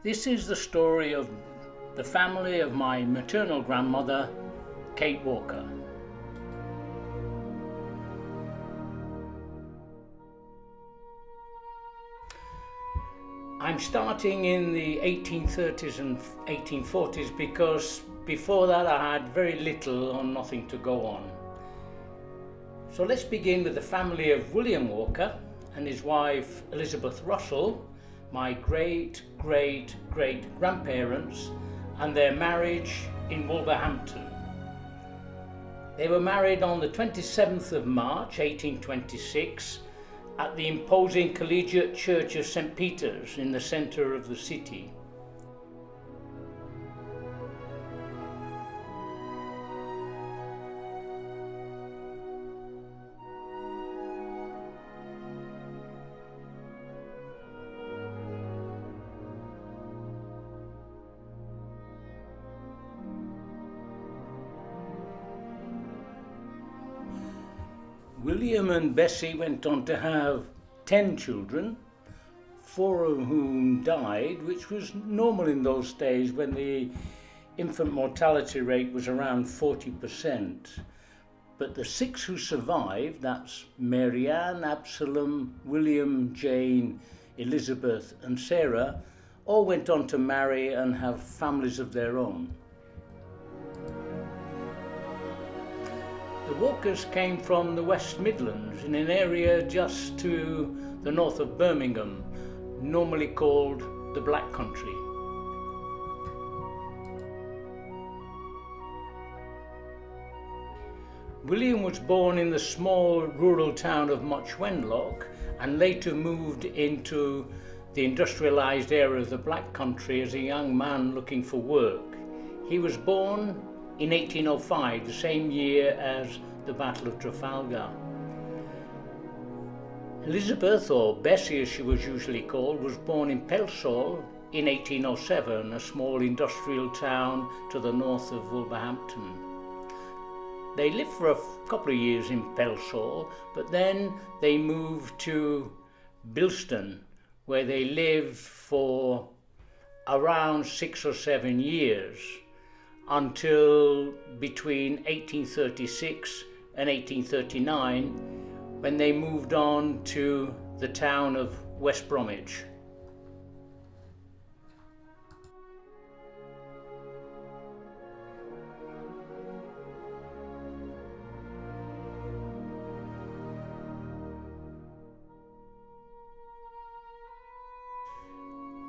This is the story of the family of my maternal grandmother, Kate Walker. I'm starting in the 1830s and 1840s because before that I had very little or nothing to go on. So let's begin with the family of William Walker and his wife Elizabeth Russell, my great-great-great-grandparents, and their marriage in Wolverhampton. They were married on the 27th of March 1826 at the imposing Collegiate Church of St. Peter's in the centre of the city. William and Bessie went on to have 10 children, 4 of whom died, which was normal in those days when the infant mortality rate was around 40%. But the 6 who survived, that's Mary Ann, Absalom, William, Jane, Elizabeth and Sarah, all went on to marry and have families of their own. The Walkers came from the West Midlands in an area just to the north of Birmingham, normally called the Black Country. William was born in the small rural town of Much Wenlock and later moved into the industrialised area of the Black Country as a young man looking for work. He was born in 1805, the same year as the Battle of Trafalgar. Elizabeth, or Bessie as she was usually called, was born in Pelsall in 1807, a small industrial town to the north of Wolverhampton. They lived for a couple of years in Pelsall, but then they moved to Bilston, where they lived for around 6 or 7 years, until between 1836 and 1839, when they moved on to the town of West Bromwich.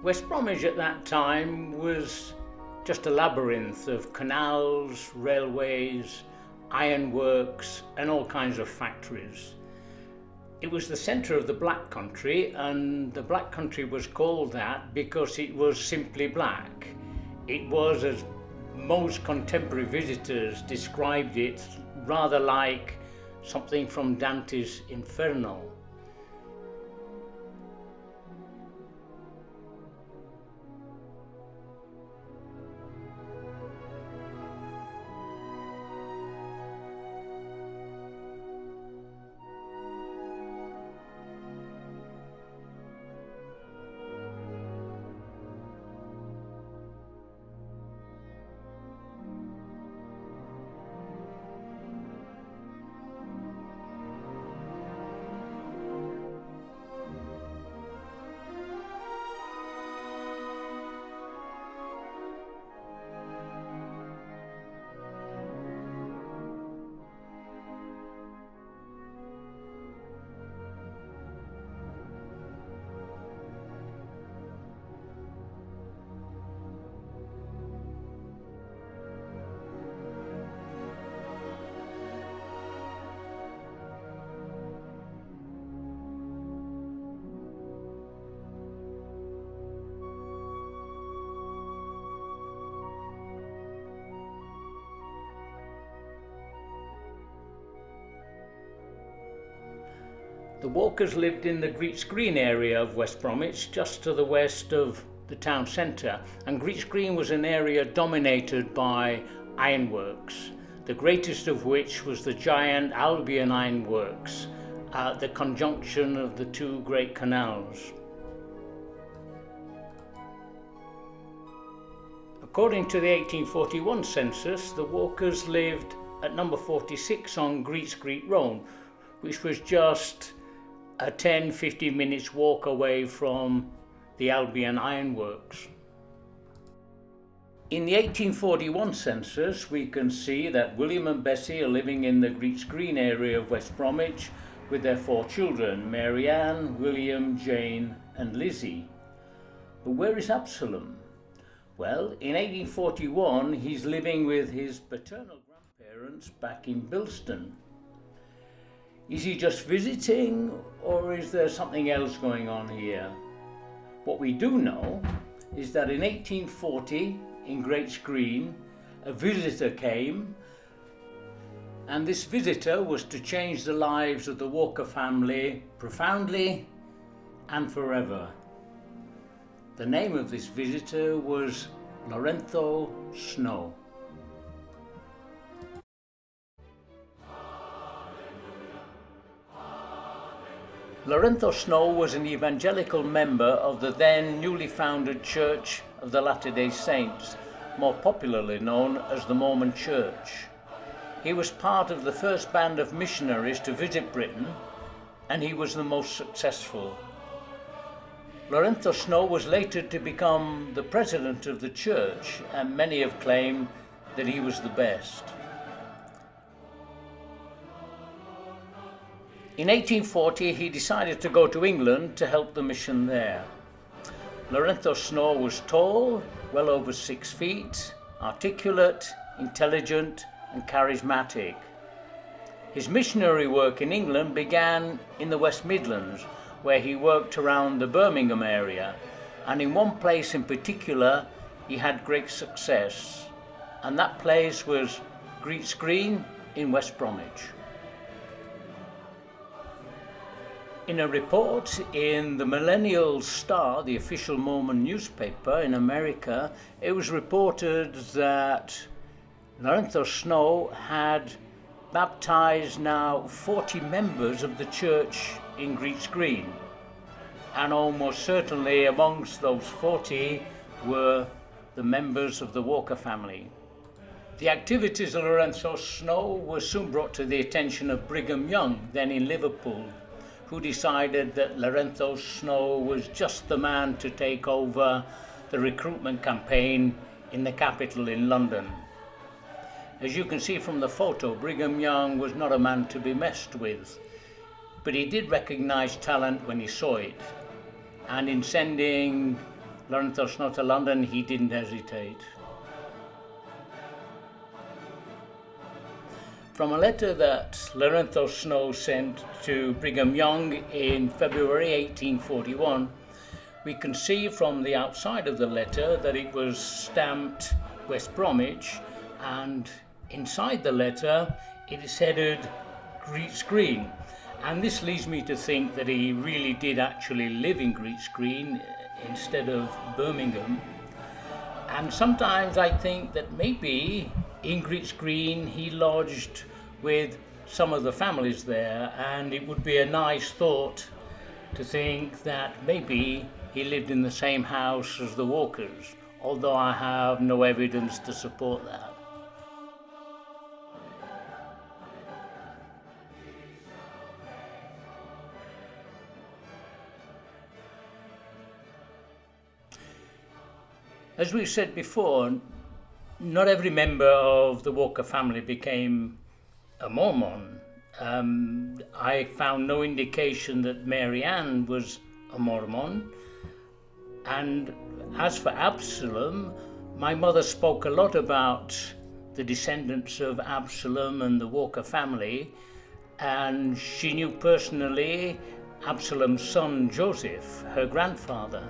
West Bromwich at that time was just a labyrinth of canals, railways, ironworks and all kinds of factories. It was the centre of the Black Country, and the Black Country was called that because it was simply black. It was, as most contemporary visitors described it, rather like something from Dante's Inferno. The Walkers lived in the Greets Green area of West Bromwich, just to the west of the town centre, and Greets Green was an area dominated by ironworks, the greatest of which was the giant Albion Ironworks at the conjunction of the two great canals. According to the 1841 census, the Walkers lived at number 46 on Great Street Road, which was just a 10-15 minutes walk away from the Albion Ironworks. In the 1841 census, we can see that William and Bessie are living in the Greats Green area of West Bromwich with their 4 children, Mary Ann, William, Jane and Lizzie. But where is Absalom? Well, in 1841 he's living with his paternal grandparents back in Bilston. Is he just visiting, or is there something else going on here? What we do know is that in 1840 in Greats Green a visitor came, and this visitor was to change the lives of the Walker family profoundly and forever. The name of this visitor was Lorenzo Snow. Lorenzo Snow was an evangelical member of the then newly founded Church of the Latter-day Saints, more popularly known as the Mormon Church. He was part of the first band of missionaries to visit Britain, and he was the most successful. Lorenzo Snow was later to become the president of the church, and many have claimed that he was the best. In 1840 he decided to go to England to help the mission there. Lorenzo Snow was tall, well over 6 feet, articulate, intelligent and charismatic. His missionary work in England began in the West Midlands, where he worked around the Birmingham area, and in one place in particular he had great success, and that place was Greats Green in West Bromwich. In a report in the Millennial Star, the official Mormon newspaper in America, it was reported that Lorenzo Snow had baptized now 40 members of the church in Greats Green, and almost certainly amongst those 40 were the members of the Walker family. The activities of Lorenzo Snow were soon brought to the attention of Brigham Young, then in Liverpool, who decided that Lorenzo Snow was just the man to take over the recruitment campaign in the capital in London. As you can see from the photo, Brigham Young was not a man to be messed with, but he did recognize talent when he saw it, and in sending Lorenzo Snow to London he didn't hesitate. From a letter that Lorenzo Snow sent to Brigham Young in February 1841, we can see from the outside of the letter that it was stamped West Bromwich, and inside the letter it is headed Greats Green. And this leads me to think that he really did actually live in Greats Green instead of Birmingham. And sometimes I think that maybe in Greats Green he lodged with some of the families there, and it would be a nice thought to think that maybe he lived in the same house as the Walkers, although I have no evidence to support that. As we've said before, not every member of the Walker family became a Mormon. I found no indication that Mary Ann was a Mormon. And as for Absalom, my mother spoke a lot about the descendants of Absalom and the Walker family, and she knew personally Absalom's son Joseph, her grandfather.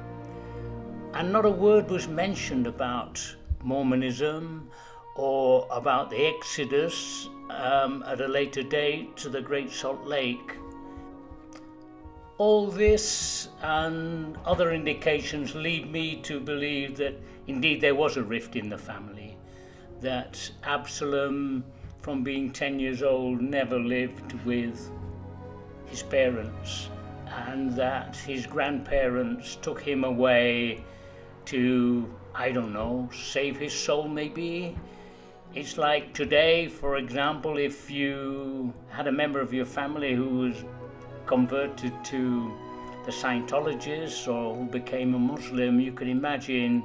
And not a word was mentioned about Mormonism or about the Exodus at a later date to the Great Salt Lake. All this and other indications lead me to believe that indeed there was a rift in the family, that Absalom, from being 10 years old, never lived with his parents, and that his grandparents took him away to, I don't know, save his soul maybe. It's like today, for example, if you had a member of your family who was converted to the Scientologists or who became a Muslim, you can imagine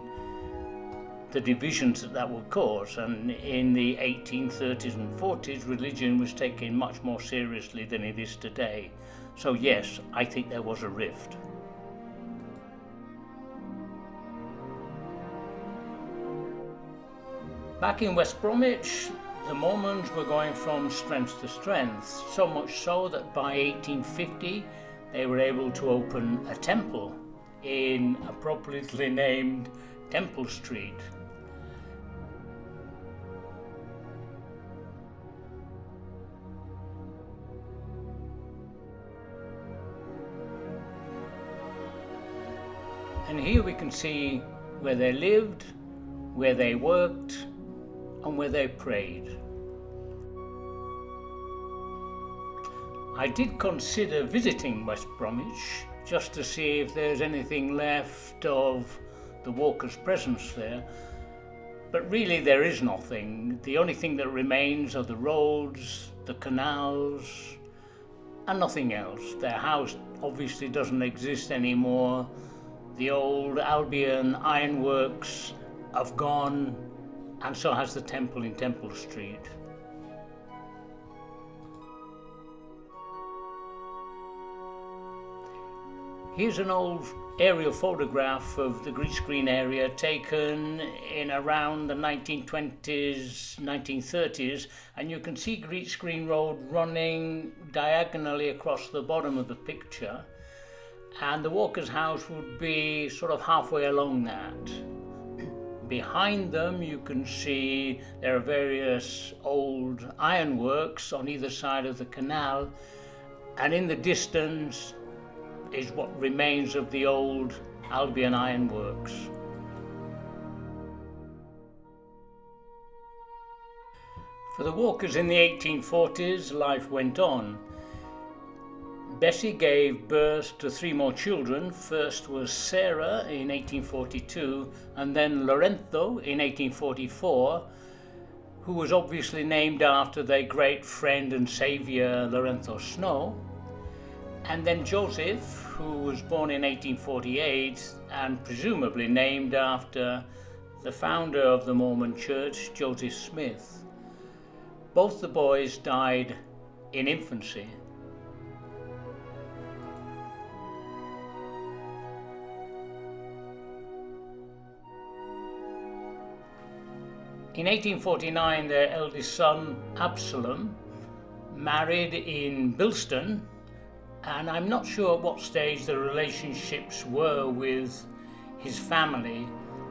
the divisions that would cause. And in the 1830s and 40s, religion was taken much more seriously than it is today. So yes, I think there was a rift. Back in West Bromwich, the Mormons were going from strength to strength, so much so that by 1850 they were able to open a temple in appropriately named Temple Street. And here we can see where they lived, where they worked, and where they prayed. I did consider visiting West Bromwich just to see if there's anything left of the Walkers' presence there, but really there is nothing. The only thing that remains are the roads, the canals, and nothing else. Their house obviously doesn't exist anymore. The old Albion ironworks have gone, and so has the temple in Temple Street. Here's an old aerial photograph of the grease screen area taken in around the 1920s, 1930s, and you can see Grease Green Road running diagonally across the bottom of the picture, and the Walker's house would be sort of halfway along that. Behind them you can see there are various old ironworks on either side of the canal, and in the distance is what remains of the old Albion ironworks. For the Walkers in the 1840s, life went on. Bessie gave birth to 3 more children. First was Sarah in 1842, and then Lorenzo in 1844, who was obviously named after their great friend and saviour Lorenzo Snow. And then Joseph, who was born in 1848 and presumably named after the founder of the Mormon Church, Joseph Smith. Both the boys died in infancy. In 1849, their eldest son, Absalom, married in Bilston, and I'm not sure at what stage the relationships were with his family,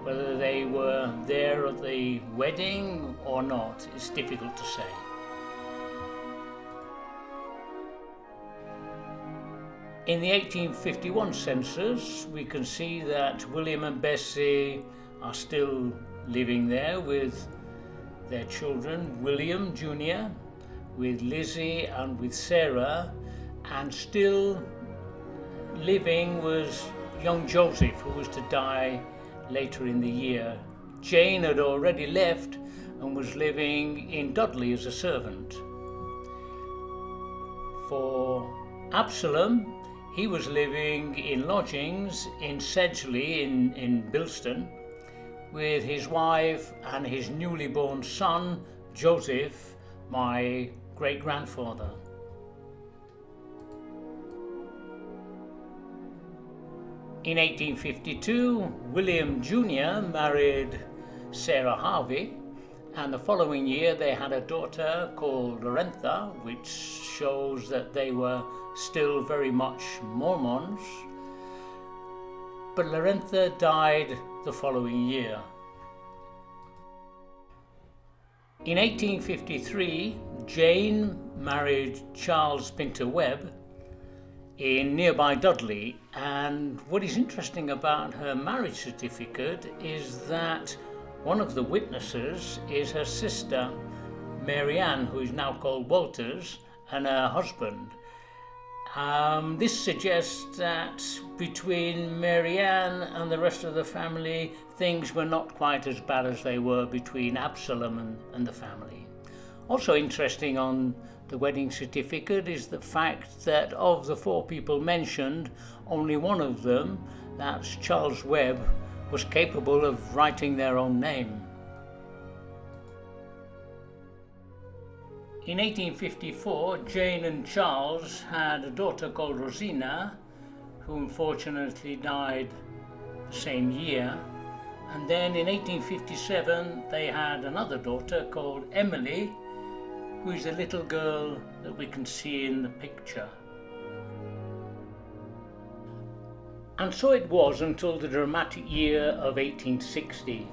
whether they were there at the wedding or not. It's difficult to say. In the 1851 census, we can see that William and Bessie are still living there with their children, William Jr., with Lizzie and with Sarah, and still living was young Joseph, who was to die later in the year. Jane had already left and was living in Dudley as a servant. For Absalom, he was living in lodgings in Sedgley in Bilston with his wife and his newly born son, Joseph, my great-grandfather. In 1852, William Jr. married Sarah Harvey, and the following year they had a daughter called Lorenza, which shows that they were still very much Mormons. But Lorenza died the following year. In 1853, Jane married Charles Pinter Webb in nearby Dudley, and what is interesting about her marriage certificate is that one of the witnesses is her sister Mary Ann, who is now called Walters, and her husband. This suggests that between Marianne and the rest of the family, things were not quite as bad as they were between Absalom and the family. Also interesting on the wedding certificate is the fact that of the 4 people mentioned, only one of them, that's Charles Webb, was capable of writing their own name. In 1854, Jane and Charles had a daughter called Rosina, who unfortunately died the same year. And then in 1857, they had another daughter called Emily, who is the little girl that we can see in the picture. And so it was until the dramatic year of 1860.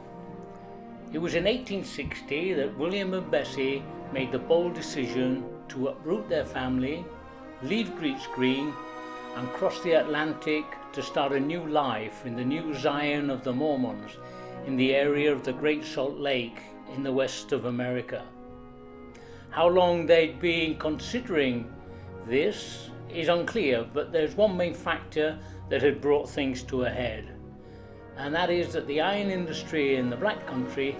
It was in 1860 that William and Bessie made the bold decision to uproot their family, leave Greets Green, and cross the Atlantic to start a new life in the new Zion of the Mormons in the area of the Great Salt Lake in the west of America. How long they'd been considering this is unclear, but there's one main factor that had brought things to a head, and that is that the iron industry in the Black Country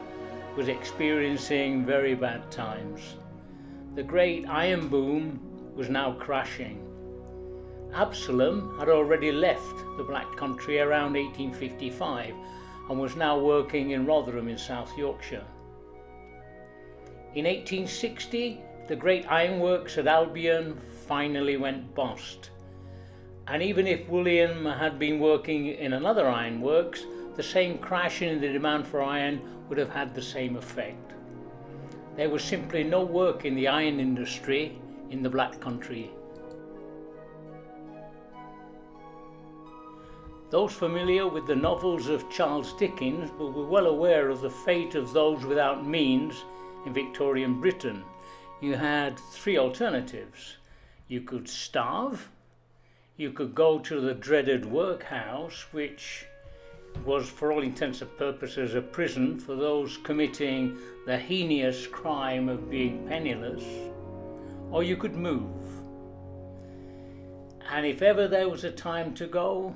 was experiencing very bad times. The great iron boom was now crashing. Absalom had already left the Black Country around 1855 and was now working in Rotherham in South Yorkshire. In 1860, the great ironworks at Albion finally went bust. And even if William had been working in another ironworks, the same crash in the demand for iron would have had the same effect. There was simply no work in the iron industry in the Black Country. Those familiar with the novels of Charles Dickens will be well aware of the fate of those without means in Victorian Britain. You had 3 alternatives. You could starve, you could go to the dreaded workhouse, which was for all intents and purposes a prison for those committing the heinous crime of being penniless, or you could move. And if ever there was a time to go,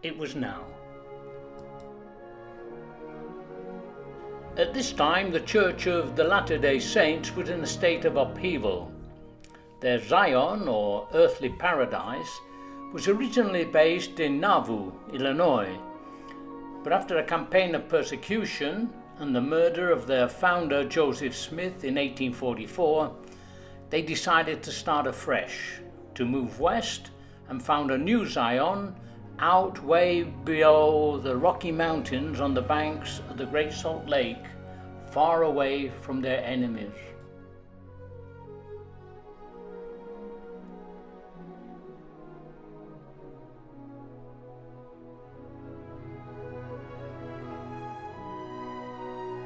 it was now. At this time, the Church of the Latter-day Saints was in a state of upheaval. Their Zion, or earthly paradise, was originally based in Nauvoo, Illinois, but after a campaign of persecution and the murder of their founder Joseph Smith in 1844, they decided to start afresh, to move west and found a new Zion out way below the Rocky Mountains on the banks of the Great Salt Lake, far away from their enemies.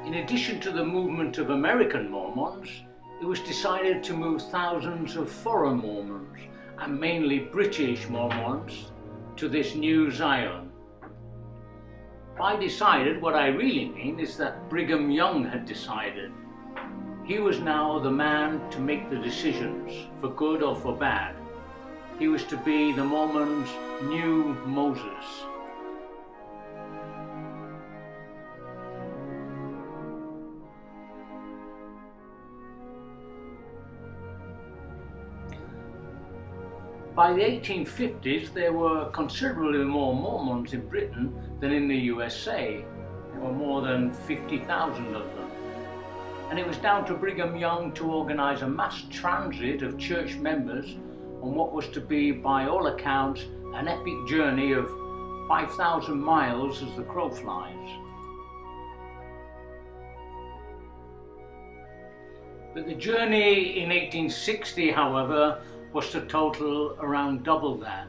In addition to the movement of American Mormons, it was decided to move thousands of foreign Mormons, and mainly British Mormons, to this new Zion. By decided, what I really mean is that Brigham Young had decided. He was now the man to make the decisions, for good or for bad. He was to be the Mormons' new Moses. By the 1850s, there were considerably more Mormons in Britain than in the USA. There were more than 50,000 of them. And it was down to Brigham Young to organize a mass transit of church members on what was to be, by all accounts, an epic journey of 5,000 miles as the crow flies. But the journey in 1860, however, was to total around double that.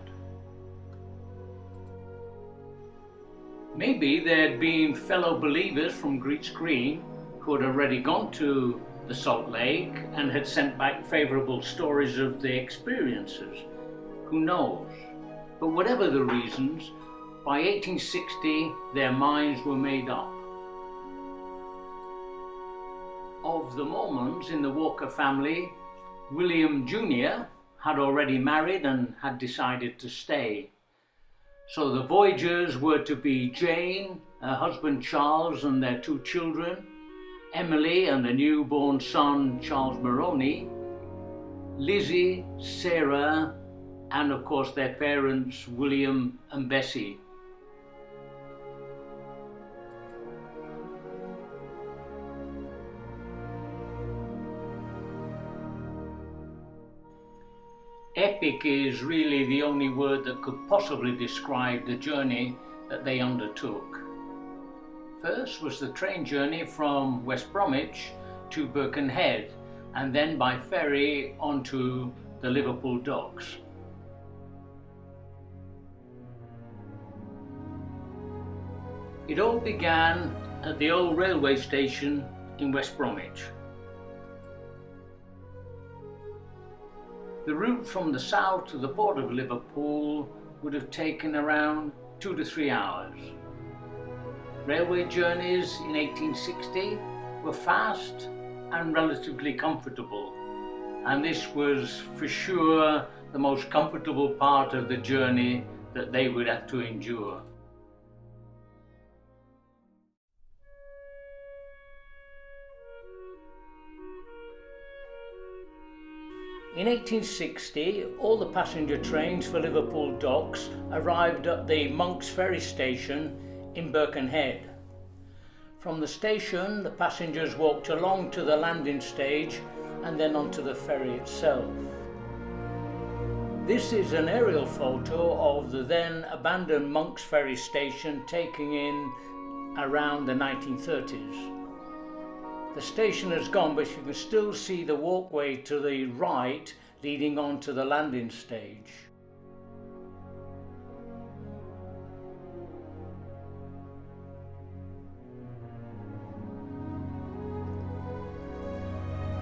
Maybe there had been fellow believers from Greets Green who had already gone to the Salt Lake and had sent back favorable stories of their experiences. Who knows? But whatever the reasons, by 1860 their minds were made up. Of the Mormons in the Walker family, William Jr. had already married and had decided to stay. So the voyagers were to be Jane, her husband Charles and their 2 children, Emily and the newborn son Charles Moroni, Lizzie, Sarah, and of course their parents William and Bessie. Epic is really the only word that could possibly describe the journey that they undertook. First was the train journey from West Bromwich to Birkenhead, and then by ferry onto the Liverpool docks. It all began at the old railway station in West Bromwich. The route from the south to the port of Liverpool would have taken around 2 to 3 hours. Railway journeys in 1860 were fast and relatively comfortable, and this was for sure the most comfortable part of the journey that they would have to endure. In 1860, all the passenger trains for Liverpool docks arrived at the Monk's Ferry station in Birkenhead. From the station, the passengers walked along to the landing stage and then onto the ferry itself. This is an aerial photo of the then abandoned Monk's Ferry station taken in around the 1930s. The station has gone, but you can still see the walkway to the right leading on to the landing stage.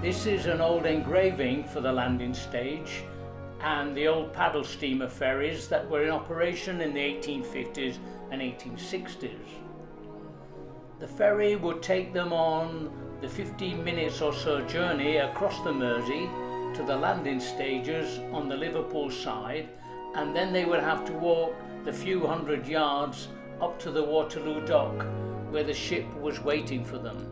This is an old engraving for the landing stage and the old paddle steamer ferries that were in operation in the 1850s and 1860s. The ferry would take them on the 15 minutes or so journey across the Mersey to the landing stages on the Liverpool side, and then they would have to walk the few hundred yards up to the Waterloo dock where the ship was waiting for them.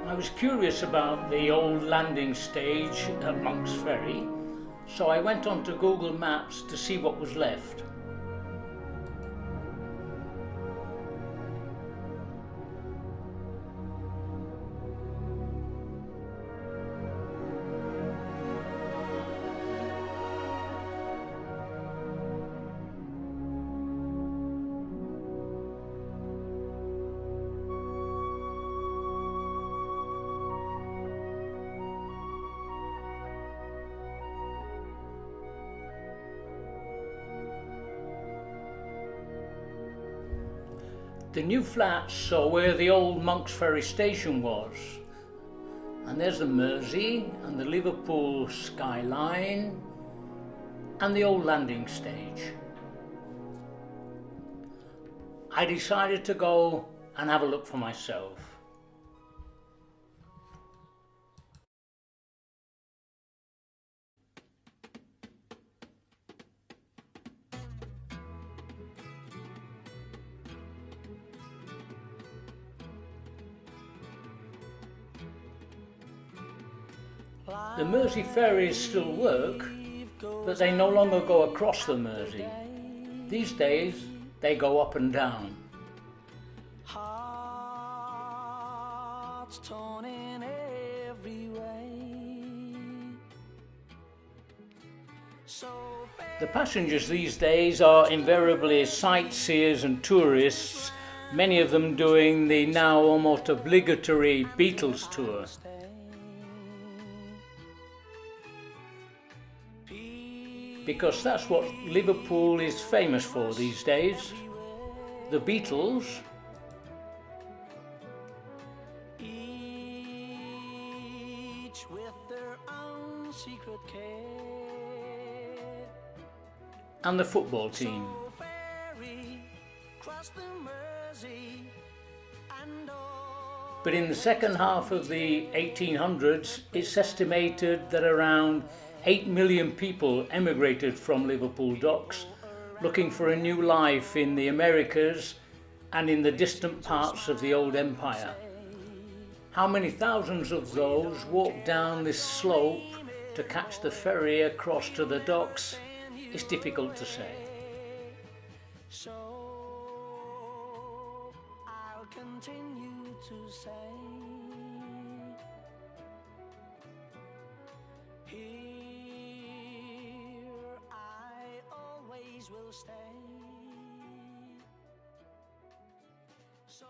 I was curious about the old landing stage at Monk's Ferry, so I went on to Google Maps to see what was left. The new flats saw where the old Monk's Ferry station was, and there's the Mersey and the Liverpool skyline and the old landing stage. I decided to go and have a look for myself. The Mersey ferries still work, but they no longer go across the Mersey. These days, they go up and down. Hearts torn in every way. The passengers these days are invariably sightseers and tourists, many of them doing the now almost obligatory Beatles tour. Because that's what Liverpool is famous for these days. The Beatles, each with their own secret care, and the football team. But in the second half of the 1800s, it's estimated that around 8 million people emigrated from Liverpool docks, looking for a new life in the Americas and in the distant parts of the old empire. How many thousands of those walked down this slope to catch the ferry across to the docks is difficult to say. So I'll continue to say, here I always will stay. So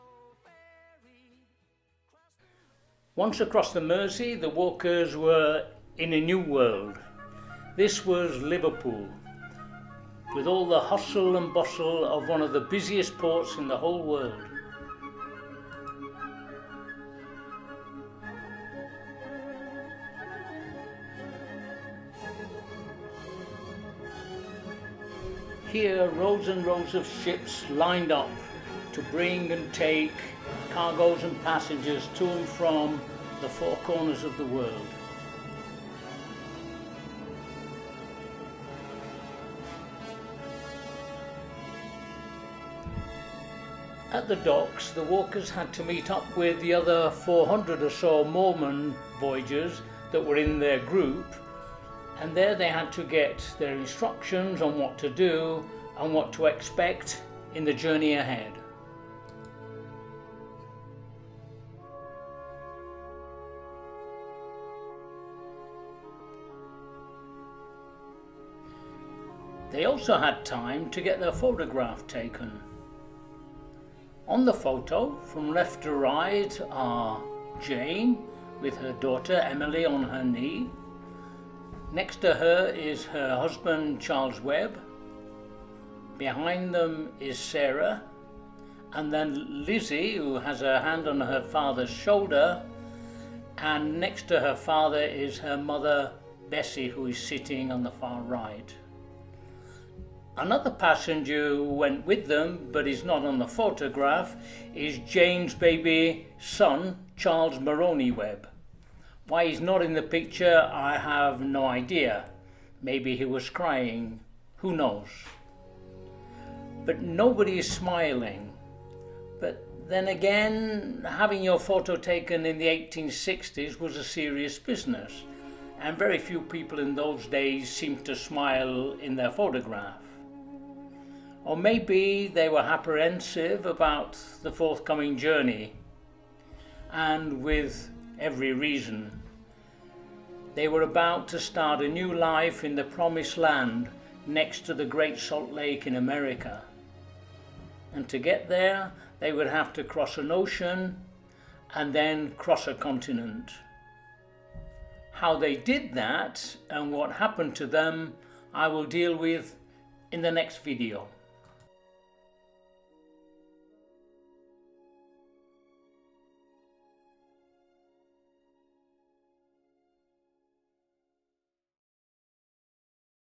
once across the Mersey, the walkers were in a new world. This was Liverpool, with all the hustle and bustle of one of the busiest ports in the whole world. Here, rows and rows of ships lined up to bring and take cargoes and passengers to and from the four corners of the world. At the docks, the walkers had to meet up with the other 400 or so Mormon voyagers that were in their group, and there they had to get their instructions on what to do and what to expect in the journey ahead. They also had time to get their photograph taken. On the photo, from left to right, are Jane with her daughter Emily on her knee. Next to her is her husband Charles Webb. Behind them is Sarah, and then Lizzie, who has her hand on her father's shoulder, and next to her father is her mother Bessie, who is sitting on the far right. Another passenger who went with them, but is not on the photograph, is Jane's baby son, Charles Maroney Webb. Why he's not in the picture, I have no idea. Maybe he was crying, who knows? But nobody is smiling. But then again, having your photo taken in the 1860s was a serious business, and very few people in those days seemed to smile in their photograph. Or maybe they were apprehensive about the forthcoming journey, and with every reason. They were about to start a new life in the promised land next to the Great Salt Lake in America. And to get there, they would have to cross an ocean and then cross a continent. How they did that and what happened to them, I will deal with in the next video.